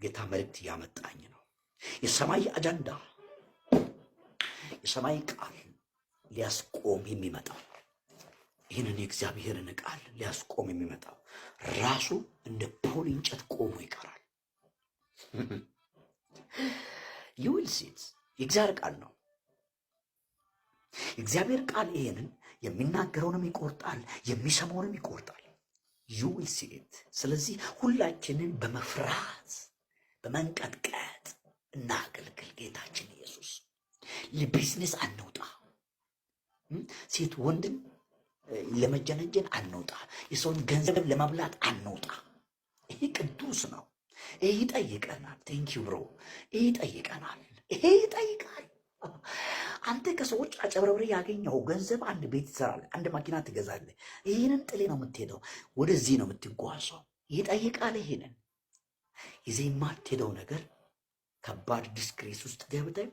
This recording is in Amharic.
ጌታ መልእክት ያመጣኝ ነው። የሰማይ አጀንዳ የሰማይ ቃል ሊያስቆም የሚመጣው ይህንን የእግዚአብሔርን ቃል ሊያስቆም የሚመጣው ራሱ እንደ ፖል እንጨት ቆሞ ይቀራል። ዩዊል ሲት የእግዚአብሔር ቃል ነው። የእግዚአብሔር ቃል ይሄንን የሚናገረውንም ይቆርጣል፣ የሚሰማውንም ይቆርጣል። ዩዊል ሲት። ስለዚህ ሁላችንን በመፍራት በመንቀጥቀጥ እናገልግል ጌታችን ኢየሱስ። ለቢዝነስ አንውጣ፣ ሴት ወንድን ለመጀነጀን አንውጣ፣ የሰውን ገንዘብ ለመብላት አንውጣ። ይሄ ቅዱስ ነው። ይሄ ይጠይቀናል። ቴንኪው ብሮ። ይሄ ይጠይቀናል። ይሄ ይጠይቃል። አንተ ከሰዎች አጨብረብሬ ያገኘው ገንዘብ አንድ ቤት ትሰራለህ፣ አንድ መኪና ትገዛለህ። ይህንን ጥሌ ነው የምትሄደው፣ ወደዚህ ነው የምትጓዘው። ይጠይቃል። ይሄንን ይዘህ የማትሄደው ነገር ከባድ ዲስክሬስ ውስጥ ገብተህ